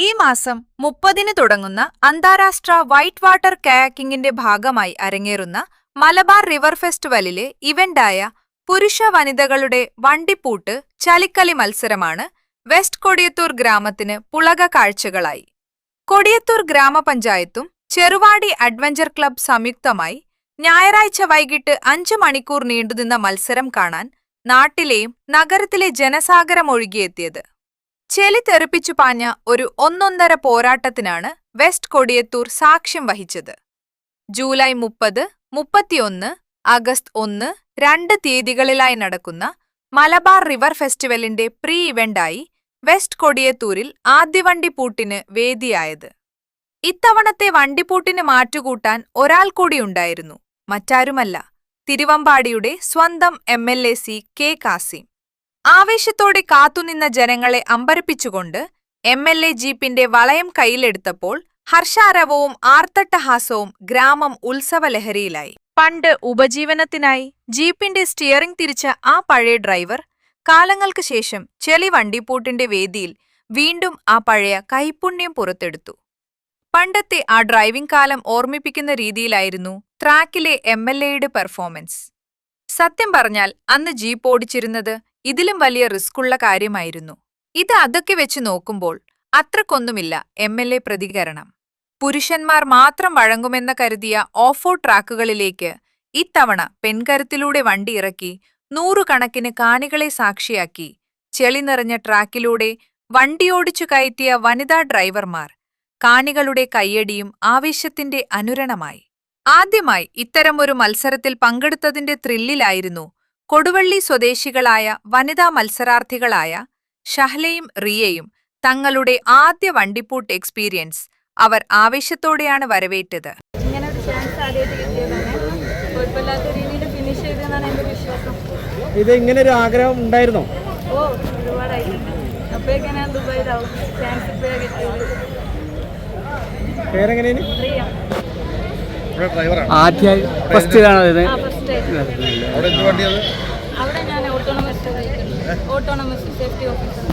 ഈ മാസം 30-ന് തുടങ്ങുന്ന അന്താരാഷ്ട്ര വൈറ്റ് വാട്ടർ കയാക്കിംഗിന്റെ ഭാഗമായി അരങ്ങേറുന്ന മലബാർ റിവർ ഫെസ്റ്റിവലിലെ ഇവന്റായ പുരുഷ വനിതകളുടെ വണ്ടിപ്പൂട്ട് ചലിക്കളി മത്സരമാണ് വെസ്റ്റ് കൊടിയത്തൂർ ഗ്രാമത്തിന് പുളക കാഴ്ചകളായി. കൊടിയത്തൂർ ഗ്രാമപഞ്ചായത്തും ചെറുവാടി അഡ്വഞ്ചർ ക്ലബ്ബ് സംയുക്തമായി ഞായറാഴ്ച വൈകിട്ട് 5 മണിക്കൂർ നീണ്ടുനിന്ന മത്സരം കാണാൻ നാട്ടിലെയും നഗരത്തിലെ ജനസാഗരമൊഴുകിയെത്തിയത്. ചെളി തെറിപ്പിച്ചു പാഞ്ഞ ഒരു ഒന്നൊന്നര പോരാട്ടത്തിനാണ് വെസ്റ്റ് കൊടിയത്തൂർ സാക്ഷ്യം വഹിച്ചത്. ജൂലൈ 30, 31, ആഗസ്റ്റ് 1, 2 തീയതികളിലായി നടക്കുന്ന മലബാർ റിവർ ഫെസ്റ്റിവലിന്റെ പ്രീ ഇവന്റായി വെസ്റ്റ് കൊടിയത്തൂരിൽ ആദ്യ വണ്ടിപ്പൂട്ടിന് വേദിയായത്. ഇത്തവണത്തെ വണ്ടിപ്പൂട്ടിന് മാറ്റുകൂട്ടാൻ ഒരാൾ കൂടിയുണ്ടായിരുന്നു. മറ്റാരുമല്ല, തിരുവമ്പാടിയുടെ സ്വന്തം MLA കെ കാസിം. ആവേശത്തോടെ കാത്തുനിന്ന ജനങ്ങളെ അമ്പരപ്പിച്ചുകൊണ്ട് MLA ജീപ്പിന്റെ വളയം കയ്യിലെടുത്തപ്പോൾ ഹർഷാരവവും ആർത്തട്ടഹാസവും ഗ്രാമം ഉത്സവലഹരിയിലായി. പണ്ട് ഉപജീവനത്തിനായി ജീപ്പിന്റെ സ്റ്റിയറിംഗ് തിരിച്ച ആ പഴയ ഡ്രൈവർ കാലങ്ങൾക്ക് ശേഷം ചെളി വണ്ടിപ്പൂട്ടിന്റെ വേദിയിൽ വീണ്ടും ആ പഴയ കൈപുണ്യം പുറത്തെടുത്തു. പണ്ടത്തെ ആ ഡ്രൈവിംഗ് കാലം ഓർമ്മിപ്പിക്കുന്ന രീതിയിലായിരുന്നു ട്രാക്കിലെ MLAയുടെ പെർഫോമൻസ്. സത്യം പറഞ്ഞാൽ അന്ന് ജീപ്പ് ഓടിച്ചിരുന്നത് ഇതിലും വലിയ റിസ്ക്കുള്ള കാര്യമായിരുന്നു. ഇത് അതൊക്കെ വെച്ച് നോക്കുമ്പോൾ അത്രക്കൊന്നുമില്ല MLA പ്രതികരണം. പുരുഷന്മാർ മാത്രം വഴങ്ങുമെന്ന് കരുതിയ ഓഫ് റോഡ് ട്രാക്കുകളിലേക്ക് ഇത്തവണ പെൺകരുത്തിലൂടെ വണ്ടി ഇറക്കി 100 കണക്കിന് കാണികളെ സാക്ഷിയാക്കി ചെളി നിറഞ്ഞ ട്രാക്കിലൂടെ വണ്ടിയോടിച്ചു കയറ്റിയ വനിതാ ഡ്രൈവർമാർ കാണികളുടെ കയ്യടിയും ആവേശത്തിന്റെ അനുരണമായി. ആദ്യമായി ഇത്തരമൊരു മത്സരത്തിൽ പങ്കെടുത്തതിന്റെ ത്രില്ലിലായിരുന്നു കൊടുവള്ളി സ്വദേശികളായ വനിതാ മത്സരാർത്ഥികളായ ഷഹ്ലയും റിയയും. തങ്ങളുടെ ആദ്യ വണ്ടിപ്പൂട്ട് എക്സ്പീരിയൻസ് അവർ ആവേശത്തോടെയാണ് വരവേറ്റത്. ഇങ്ങനെ ഒരു ചാൻസ് ആദ്യമായിട്ട് കിട്ടിയതാണ്. കുഴപ്പമില്ലാത്ത രീതിയിൽ ഫിനിഷ് ചെയ്തെന്നാണ് എൻ്റെ വിശ്വാസം. ഇത് ഇങ്ങനെ ഒരു ആഗ്രഹം ഉണ്ടായിരുന്നോ? ഒരുപാടായിട്ടുണ്ട്. അപ്പോഴേക്ക് ഞാൻ ദുബായിലാവും. ചാൻസ് ഇപ്പോഴാണ് കിട്ടിയത്. പേരെങ്ങനെയാണ്? റിയ. ആദ്യമായി ഫസ്റ്റ് കാണാതെ അവിടെ ഞാൻ ഓട്ടോണമസ് സേഫ്റ്റി ഓഫീസർ.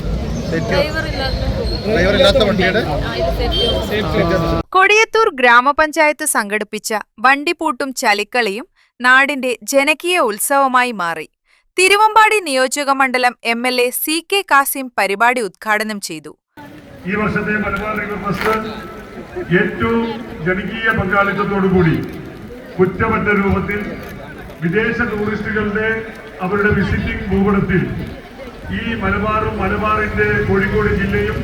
കൊടിയത്തൂർ ഗ്രാമപഞ്ചായത്ത് സംഘടിപ്പിച്ച വണ്ടിപ്പൂട്ടും ചലിക്കളിയും നാടിന്റെ ജനകീയ ഉത്സവമായി മാറി. തിരുവമ്പാടി നിയോജകമണ്ഡലം MLA കെ കാസിം പരിപാടി ഉദ്ഘാടനം ചെയ്തു. ഈ വർഷത്തെ മലബാർ റിവർ ഫെസ്റ്റ് ഏറ്റവും ജനകീയ പങ്കാളിത്തത്തോടുകൂടി കുറ്റമറ്റ രൂപത്തിൽ വിദേശ ടൂറിസ്റ്റുകളുടെ അവരുടെ വിസിറ്റിംഗ് ഭൂപടത്തിൽ ഈ മലബാറിന്റെ കോഴിക്കോട് ജില്ലയും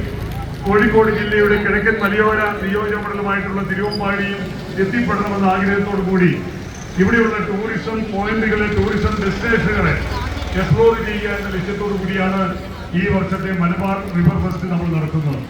കോഴിക്കോട് ജില്ലയുടെ കിഴക്കൻ മലയോര നിയോജകമണ്ഡലമായിട്ടുള്ള തിരുവമ്പാടിയും എത്തിപ്പെടണമെന്ന ആഗ്രഹത്തോടു കൂടി ഇവിടെയുള്ള ടൂറിസം പോയിന്റുകളെ, ടൂറിസം ഡെസ്റ്റിനേഷനുകളെ എക്സ്പ്ലോർ ചെയ്യുക എന്ന ലക്ഷ്യത്തോടു കൂടിയാണ് ഈ വർഷത്തെ മലബാർ റിവർ ഫെസ്റ്റ് നമ്മൾ നടത്തുന്നത്.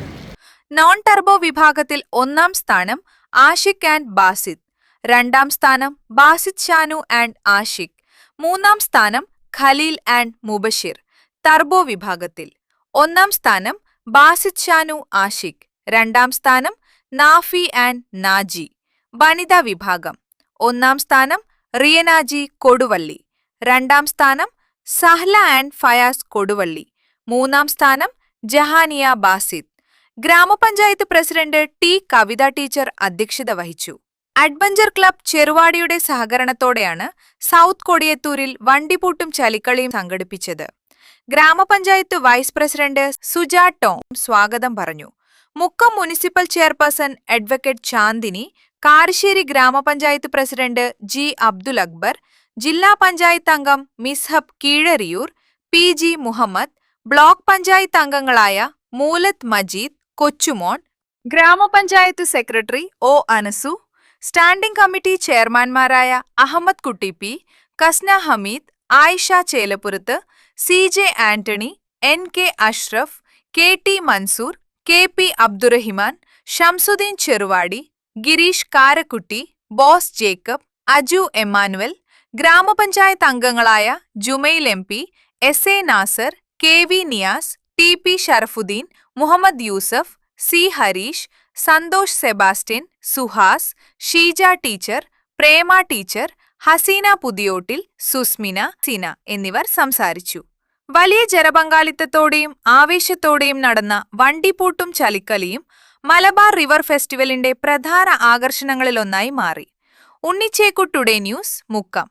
നോൺ ടർബോ വിഭാഗത്തിൽ 1-ാം സ്ഥാനം ആഷിഖ് ആൻഡ് ബാസിദ്, 2-ാം സ്ഥാനം ബാസിദ് ഷാനു ആൻഡ് ആഷിഖ്, 3-ാം സ്ഥാനം ഖലീൽ ആൻഡ് മുബഷിർ. ടർബോ വിഭാഗത്തിൽ 1-ാം സ്ഥാനം ബാസിദ് ഷാനു ആഷിഖ്, 2-ാം സ്ഥാനം നാഫി ആൻഡ് നാജി. വനിതാ വിഭാഗം 1-ാം സ്ഥാനം റിയനാജി കൊടുവള്ളി, 2-ാം സ്ഥാനം സഹ്ല ആൻഡ് ഫയാസ് കൊടുവള്ളി, 3-ാം സ്ഥാനം ജഹാനിയ ബാസിദ്. ഗ്രാമപഞ്ചായത്ത് പ്രസിഡന്റ് ടി കവിത ടീച്ചർ അധ്യക്ഷത വഹിച്ചു. അഡ്വഞ്ചർ ക്ലബ്ബ് ചെറുവാടിയുടെ സഹകരണത്തോടെയാണ് സൗത്ത് കൊടിയത്തൂരിൽ വണ്ടിപ്പൂട്ടും ചലിക്കളിയും സംഘടിപ്പിച്ചത്. ഗ്രാമപഞ്ചായത്ത് വൈസ് പ്രസിഡന്റ് സുജ ടോം സ്വാഗതം പറഞ്ഞു. Mukkam municipal chairperson advocate Chandini, Karassery grama panchayat president G Abdul Akbar, Jilla panchayat അംഗം മിസ്ഹബ് കീഴരിയൂർ, PG മുഹമ്മദ്, ബ്ലോക്ക് പഞ്ചായത്ത് അംഗങ്ങളായ Moolath Majeed, Kochumon, grama panchayat secretary O Anasu, standing committee ചെയർമാൻമാരായ Ahammed Kutty P, Kasna Hameed, Ayisha Chelappurath, CJ Antony, NK Ashraf, KT Mansoor, KP Abdurahiman, Shamsuddin Cheruvadi, Gireesh Karakkutty, Bose Jacob, Aju Emmanuel, grama panchayat അംഗങ്ങളായ Jumail MP, SA Nasar, KV Niyas, TP Sharafuddin, Muhammad Yusuf, C Harish, Santhosh Sebastian, Suhas, Sheeja teacher, Prema teacher, Haseena Puthiyottil, Susmina, Sina എന്നിവർ സംസാരിച്ചു. വലിയ ജനപങ്കാളിത്തത്തോടെയും ആവേശത്തോടെയും നടന്ന വണ്ടിപ്പൂട്ടും ചലിക്കലിയും മലബാർ റിവർ ഫെസ്റ്റിവലിന്റെ പ്രധാന ആകർഷണങ്ങളിലൊന്നായി മാറി. Unnichekku today news, Mukkam.